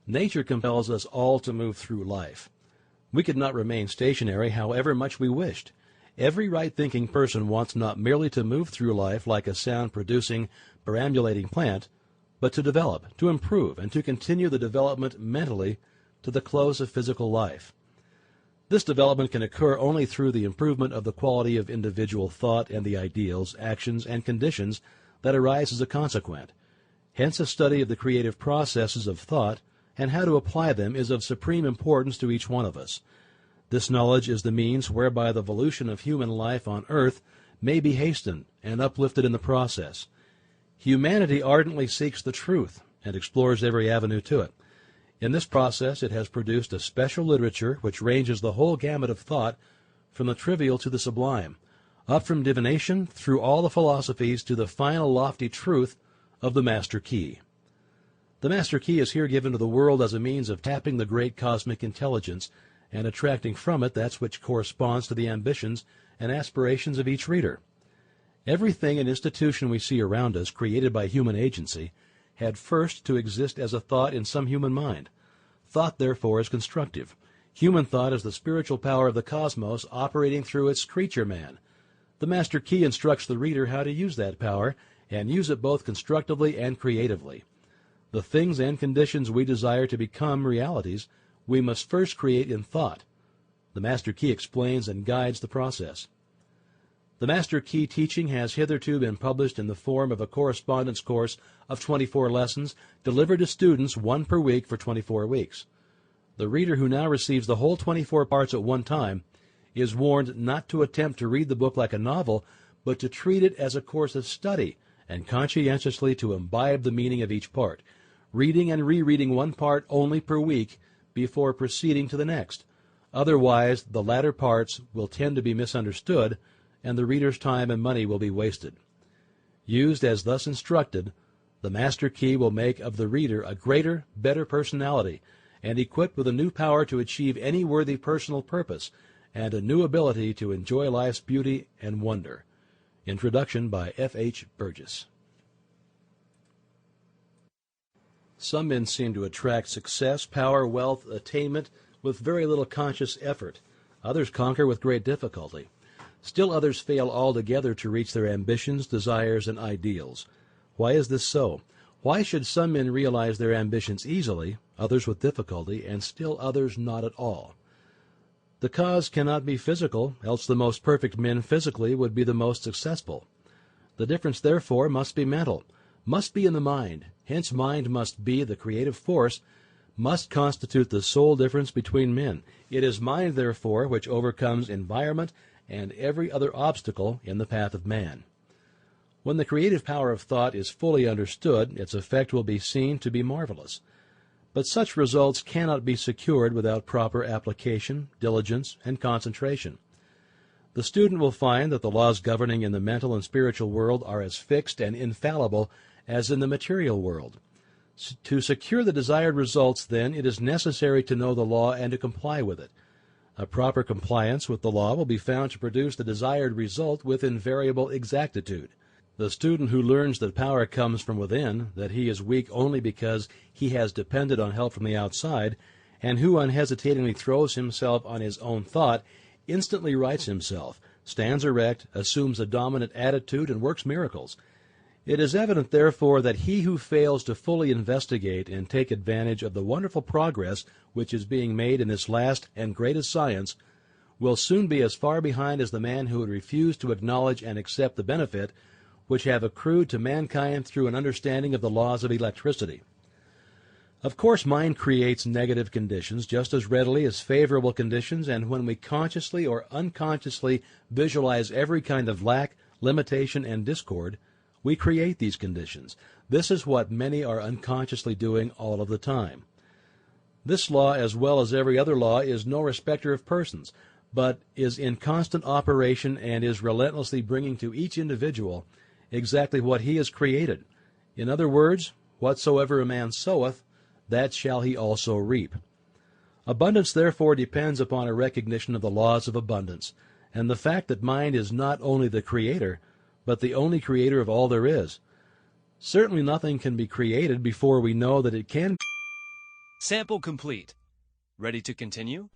Nature compels us all to move through life. We could not remain stationary however much we wished. Every right-thinking person wants not merely to move through life like a sound-producing, perambulating plant, but to develop, to improve, and to continue the development mentally to the close of physical life. This development can occur only through the improvement of the quality of individual thought and the ideals, actions, and conditions that arise as a consequent. Hence, a study of the creative processes of thought and how to apply them is of supreme importance to each one of us. This knowledge is the means whereby the evolution of human life on earth may be hastened and uplifted in the process. Humanity ardently seeks the truth and explores every avenue to it. In this process it has produced a special literature which ranges the whole gamut of thought from the trivial to the sublime, up from divination through all the philosophies to the final lofty truth of the Master Key. The Master Key is here given to the world as a means of tapping the great cosmic intelligence and attracting from it that which corresponds to the ambitions and aspirations of each reader. Everything and institution we see around us, created by human agency, had first to exist as a thought in some human mind. Thought, therefore, is constructive. Human thought is the spiritual power of the cosmos operating through its creature man. The Master Key instructs the reader how to use that power, and use it both constructively and creatively. The things and conditions we desire to become realities, we must first create in thought. The Master Key explains and guides the process. The Master Key teaching has hitherto been published in the form of a correspondence course of 24 lessons, delivered to students, one per week for 24 weeks. The reader who now receives the whole 24 parts at one time is warned not to attempt to read the book like a novel, but to treat it as a course of study, and conscientiously to imbibe the meaning of each part, reading and rereading one part only per week before proceeding to the next. Otherwise, the latter parts will tend to be misunderstood, and the reader's time and money will be wasted. Used as thus instructed, the Master Key will make of the reader a greater, better personality, and equipped with a new power to achieve any worthy personal purpose, and a new ability to enjoy life's beauty and wonder. Introduction by F. H. Burgess. Some men seem to attract success, power, wealth, attainment with very little conscious effort. Others conquer with great difficulty. Still others fail altogether to reach their ambitions, desires, and ideals. Why is this so? Why should some men realize their ambitions easily, others with difficulty, and still others not at all? The cause cannot be physical, else the most perfect men physically would be the most successful. The difference, therefore, must be mental, must be in the mind. Hence mind must be the creative force, must constitute the sole difference between men. It is mind, therefore, which overcomes environment and every other obstacle in the path of man. When the creative power of thought is fully understood, its effect will be seen to be marvelous. But such results cannot be secured without proper application, diligence, and concentration. The student will find that the laws governing in the mental and spiritual world are as fixed and infallible as in the material world. To secure the desired results, then, it is necessary to know the law and to comply with it. A proper compliance with the law will be found to produce the desired result with invariable exactitude. The student who learns that power comes from within, that he is weak only because he has depended on help from the outside, and who unhesitatingly throws himself on his own thought, instantly rights himself, stands erect, assumes a dominant attitude, and works miracles. It is evident, therefore, that he who fails to fully investigate and take advantage of the wonderful progress which is being made in this last and greatest science will soon be as far behind as the man who would refuse to acknowledge and accept the benefit which have accrued to mankind through an understanding of the laws of electricity. Of course, mind creates negative conditions just as readily as favorable conditions, and when we consciously or unconsciously visualize every kind of lack, limitation, and discord, we create these conditions. This is what many are unconsciously doing all of the time. This law, as well as every other law, is no respecter of persons, but is in constant operation and is relentlessly bringing to each individual exactly what he has created. In other words, whatsoever a man soweth, that shall he also reap. Abundance, therefore, depends upon a recognition of the laws of abundance, and the fact that mind is not only the creator, but the only creator of all there is. Certainly nothing can be created before we know that it can be. Sample complete. Ready to continue?